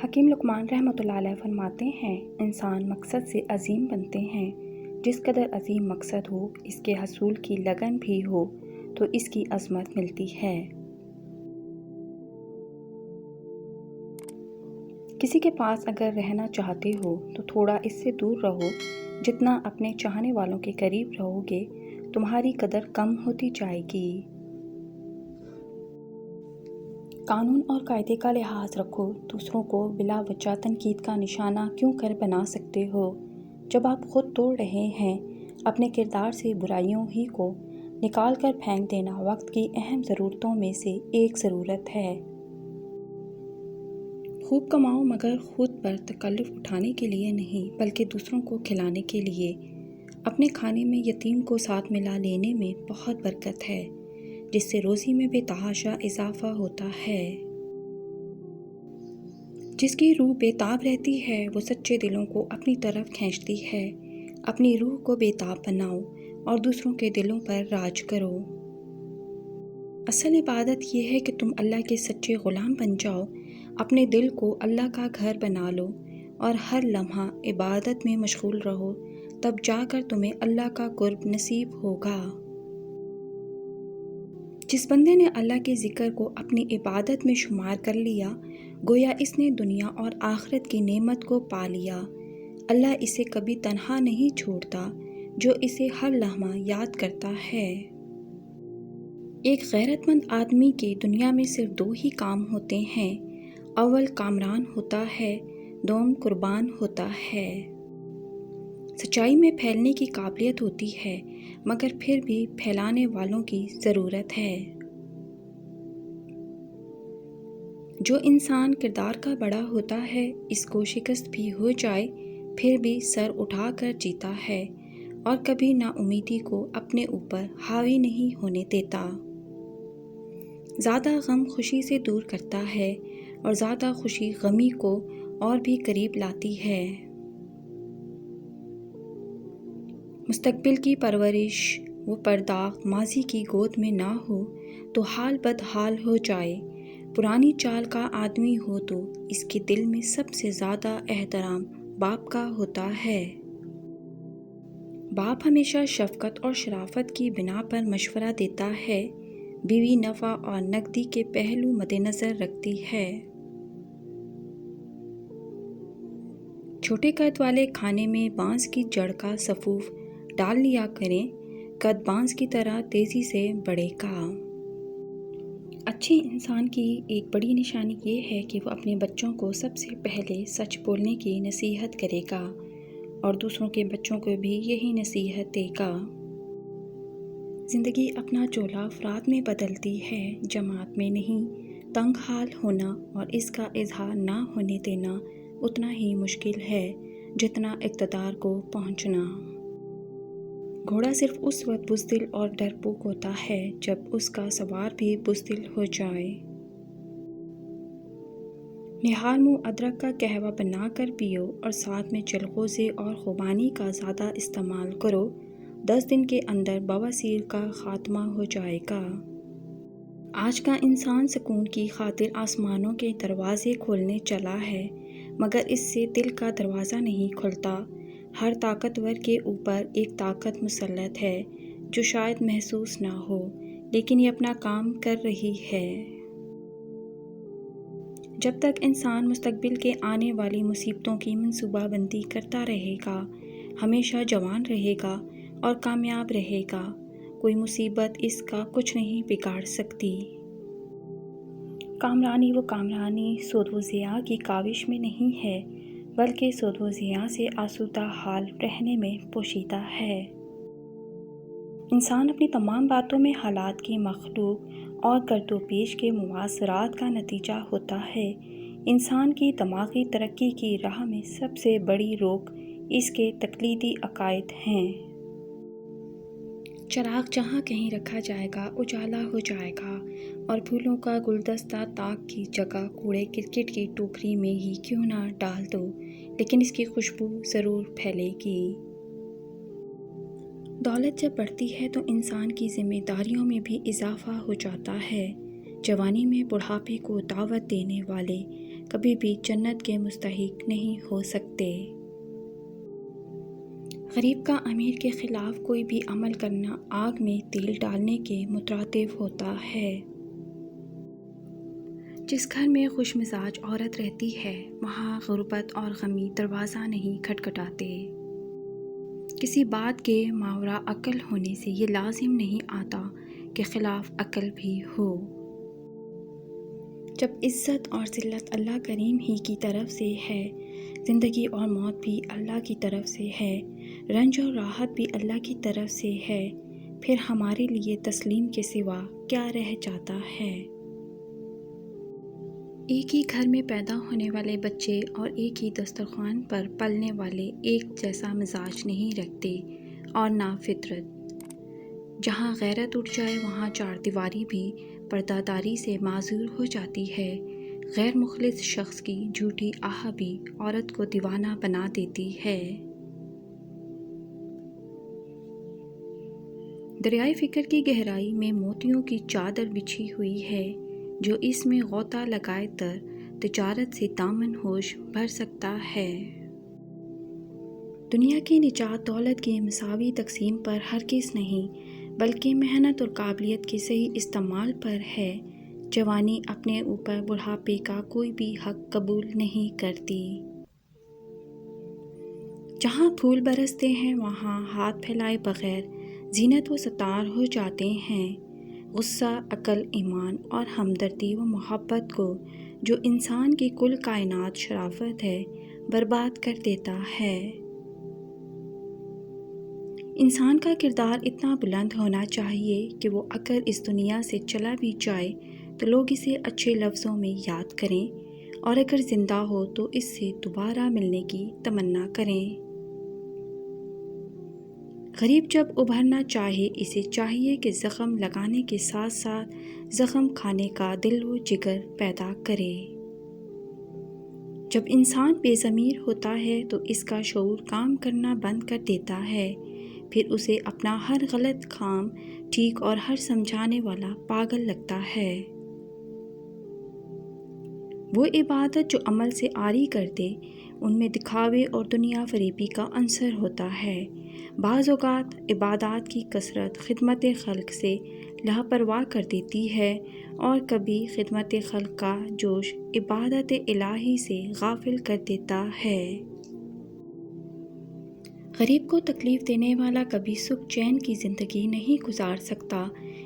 حکیم لقمان رحمۃ اللہ علیہ فرماتے ہیں، انسان مقصد سے عظیم بنتے ہیں۔ جس قدر عظیم مقصد ہو، اس کے حصول کی لگن بھی ہو تو اس کی عظمت ملتی ہے۔ کسی کے پاس اگر رہنا چاہتے ہو تو تھوڑا اس سے دور رہو۔ جتنا اپنے چاہنے والوں کے قریب رہو گے، تمہاری قدر کم ہوتی جائے گی۔ قانون اور قاعدے کا لحاظ رکھو، دوسروں کو بلا وجہ تنقید کا نشانہ کیوں کر بنا سکتے ہو؟ جب آپ خود توڑ رہے ہیں، اپنے کردار سے برائیوں ہی کو نکال کر پھینک دینا وقت کی اہم ضرورتوں میں سے ایک ضرورت ہے۔ خوب کماؤ مگر خود پر تکلف اٹھانے کے لیے نہیں، بلکہ دوسروں کو کھلانے کے لیے۔ اپنے کھانے میں یتیم کو ساتھ ملا لینے میں بہت برکت ہے، جس سے روزی میں بے تحاشا اضافہ ہوتا ہے۔ جس کی روح بے تاب رہتی ہے، وہ سچے دلوں کو اپنی طرف کھینچتی ہے۔ اپنی روح کو بے تاب بناؤ اور دوسروں کے دلوں پر راج کرو۔ اصل عبادت یہ ہے کہ تم اللہ کے سچے غلام بن جاؤ، اپنے دل کو اللہ کا گھر بنا لو اور ہر لمحہ عبادت میں مشغول رہو، تب جا کر تمہیں اللہ کا قرب نصیب ہوگا۔ جس بندے نے اللہ کے ذکر کو اپنی عبادت میں شمار کر لیا، گویا اس نے دنیا اور آخرت کی نعمت کو پا لیا۔ اللہ اسے کبھی تنہا نہیں چھوڑتا جو اسے ہر لمحہ یاد کرتا ہے۔ ایک غیرت مند آدمی کے دنیا میں صرف دو ہی کام ہوتے ہیں، اول کامران ہوتا ہے، دوم قربان ہوتا ہے۔ سچائی میں پھیلنے کی قابلیت ہوتی ہے، مگر پھر بھی پھیلانے والوں کی ضرورت ہے۔ جو انسان کردار کا بڑا ہوتا ہے، اس کو شکست بھی ہو جائے پھر بھی سر اٹھا کر جیتا ہے اور کبھی نا امیدی کو اپنے اوپر حاوی نہیں ہونے دیتا۔ زیادہ غم خوشی سے دور کرتا ہے اور زیادہ خوشی غمی کو اور بھی قریب لاتی ہے۔ مستقبل کی پرورش وہ پرداغ ماضی کی گود میں نہ ہو تو حال بد حال ہو جائے۔ پرانی چال کا آدمی ہو تو اس کے دل میں سب سے زیادہ احترام باپ کا ہوتا ہے۔ باپ ہمیشہ شفقت اور شرافت کی بنا پر مشورہ دیتا ہے، بیوی نفع اور نقدی کے پہلو مد نظر رکھتی ہے۔ چھوٹے قد والے کھانے میں بانس کی جڑ کا سفوف ڈال لیا کریں، قد بانس کی طرح تیزی سے بڑھے گا۔ اچھے انسان کی ایک بڑی نشانی یہ ہے کہ وہ اپنے بچوں کو سب سے پہلے سچ بولنے کی نصیحت کرے گا اور دوسروں کے بچوں کو بھی یہی نصیحت دے گا۔ زندگی اپنا چولہا افراد میں بدلتی ہے، جماعت میں نہیں۔ تنگ حال ہونا اور اس کا اظہار نہ ہونے دینا اتنا ہی مشکل ہے جتنا اقتدار کو پہنچنا۔ گھوڑا صرف اس وقت بزدل اور ڈرپوک ہوتا ہے جب اس کا سوار بھی بزدل ہو جائے۔ نہار منہ ادرک کا قہوہ بنا کر پیو اور ساتھ میں چلغوزے اور خوبانی کا زیادہ استعمال کرو، 10 دن کے اندر بواسیر کا خاتمہ ہو جائے گا۔ آج کا انسان سکون کی خاطر آسمانوں کے دروازے کھولنے چلا ہے، مگر اس سے دل کا دروازہ نہیں کھلتا۔ ہر طاقتور کے اوپر ایک طاقت مسلط ہے جو شاید محسوس نہ ہو، لیکن یہ اپنا کام کر رہی ہے۔ جب تک انسان مستقبل کے آنے والی مصیبتوں کی منصوبہ بندی کرتا رہے گا، ہمیشہ جوان رہے گا اور کامیاب رہے گا، کوئی مصیبت اس کا کچھ نہیں بگاڑ سکتی۔ کامرانی وہ کامرانی سود و ضیاع کی کاوش میں نہیں ہے، بلکہ سود و ضیاع سے آسودہ حال رہنے میں پوشیدہ ہے۔ انسان اپنی تمام باتوں میں حالات کی مخلوق اور گرد و پیش کے مواصرات کا نتیجہ ہوتا ہے۔ انسان کی دماغی ترقی کی راہ میں سب سے بڑی روک اس کے تقلیدی عقائد ہیں۔ چراغ جہاں کہیں رکھا جائے گا اجالا ہو جائے گا، اور پھولوں کا گلدستہ طاق کی جگہ کوڑے کرکٹ کی ٹوکری میں ہی کیوں نہ ڈال دو، لیکن اس کی خوشبو ضرور پھیلے گی۔ دولت جب بڑھتی ہے تو انسان کی ذمہ داریوں میں بھی اضافہ ہو جاتا ہے۔ جوانی میں بڑھاپے کو دعوت دینے والے کبھی بھی جنت کے مستحق نہیں ہو سکتے۔ غریب کا امیر کے خلاف کوئی بھی عمل کرنا آگ میں تیل ڈالنے کے مترادف ہوتا ہے۔ جس گھر میں خوش مزاج عورت رہتی ہے وہاں غربت اور غمی دروازہ نہیں کھٹکھٹاتے۔ کسی بات کے ماوراء عقل ہونے سے یہ لازم نہیں آتا کہ خلاف عقل بھی ہو۔ جب عزت اور ذلت اللہ کریم ہی کی طرف سے ہے، زندگی اور موت بھی اللہ کی طرف سے ہے، رنج اور راحت بھی اللہ کی طرف سے ہے، پھر ہمارے لیے تسلیم کے سوا کیا رہ جاتا ہے؟ ایک ہی گھر میں پیدا ہونے والے بچے اور ایک ہی دسترخوان پر پلنے والے ایک جیسا مزاج نہیں رکھتے اور نہ فطرت۔ جہاں غیرت اٹھ جائے وہاں چار دیواری بھی پردہ داری سے معذور ہو جاتی ہے۔ غیر مخلص شخص کی جھوٹی آہ بھی عورت کو دیوانہ بنا دیتی ہے۔ دریائے فکر کی گہرائی میں موتیوں کی چادر بچھی ہوئی ہے، جو اس میں غوطہ لگائے تجارت سے دامن ہوش بھر سکتا ہے۔ دنیا کی نجات دولت کی مساوی تقسیم پر ہرگز نہیں، بلکہ محنت اور قابلیت کے صحیح استعمال پر ہے۔ جوانی اپنے اوپر بڑھاپے کا کوئی بھی حق قبول نہیں کرتی۔ جہاں پھول برستے ہیں وہاں ہاتھ پھیلائے بغیر زینت و ستار ہو جاتے ہیں۔ غصہ عقل، ایمان اور ہمدردی و محبت کو، جو انسان کی کل کائنات شرافت ہے، برباد کر دیتا ہے۔ انسان کا کردار اتنا بلند ہونا چاہیے کہ وہ اگر اس دنیا سے چلا بھی جائے تو لوگ اسے اچھے لفظوں میں یاد کریں، اور اگر زندہ ہو تو اس سے دوبارہ ملنے کی تمنا کریں۔ غریب جب ابھرنا چاہے اسے چاہیے کہ زخم لگانے کے ساتھ ساتھ زخم کھانے کا دل و جگر پیدا کرے۔ جب انسان بے ضمیر ہوتا ہے تو اس کا شعور کام کرنا بند کر دیتا ہے، پھر اسے اپنا ہر غلط کام ٹھیک اور ہر سمجھانے والا پاگل لگتا ہے۔ وہ عبادت جو عمل سے عاری کر دے، ان میں دکھاوے اور دنیا فریبی کا عنصر ہوتا ہے۔ بعض اوقات عبادات کی کثرت خدمت خلق سے لاپرواہ کر دیتی ہے، اور کبھی خدمت خلق کا جوش عبادت الہی سے غافل کر دیتا ہے۔ غریب کو تکلیف دینے والا کبھی سکھ چین کی زندگی نہیں گزار سکتا،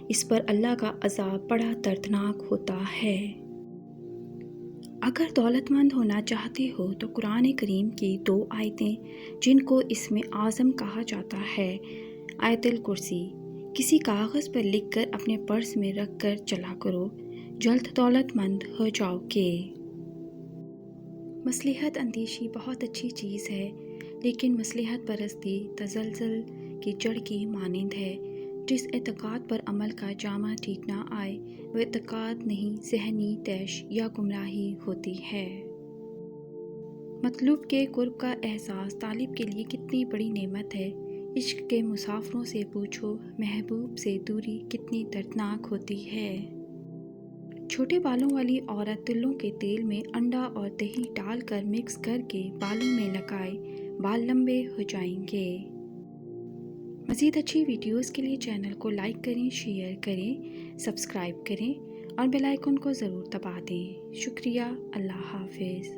اس پر اللہ کا عذاب بڑا دردناک ہوتا ہے۔ اگر دولت مند ہونا چاہتے ہو تو قرآن کریم کی 2 آیتیں جن کو اسم اعظم کہا جاتا ہے، آیت الکرسی، کسی کاغذ پر لکھ کر اپنے پرس میں رکھ کر چلا کرو، جلد دولت مند ہو جاؤ گے۔ مصلحت اندیشی بہت اچھی چیز ہے، لیکن مصلحت پرستی تزلزل کی جڑ کی مانند ہے۔ جس اعتقاد پر عمل کا جامہ ٹھیک نہ آئے وہ اعتقاد نہیں، ذہنی طیش یا گمراہی ہوتی ہے۔ مطلوب کے قرب کا احساس طالب کے لیے کتنی بڑی نعمت ہے۔ عشق کے مسافروں سے پوچھو محبوب سے دوری کتنی دردناک ہوتی ہے۔ چھوٹے بالوں والی عورت تلوں کے تیل میں انڈا اور دہی ڈال کر مکس کر کے بالوں میں لگائے، بال لمبے ہو جائیں گے۔ مزید اچھی ویڈیوز کے لیے چینل کو لائک کریں، شیئر کریں، سبسکرائب کریں اور بیل آئیکن کو ضرور دبا دیں۔ شکریہ، اللہ حافظ۔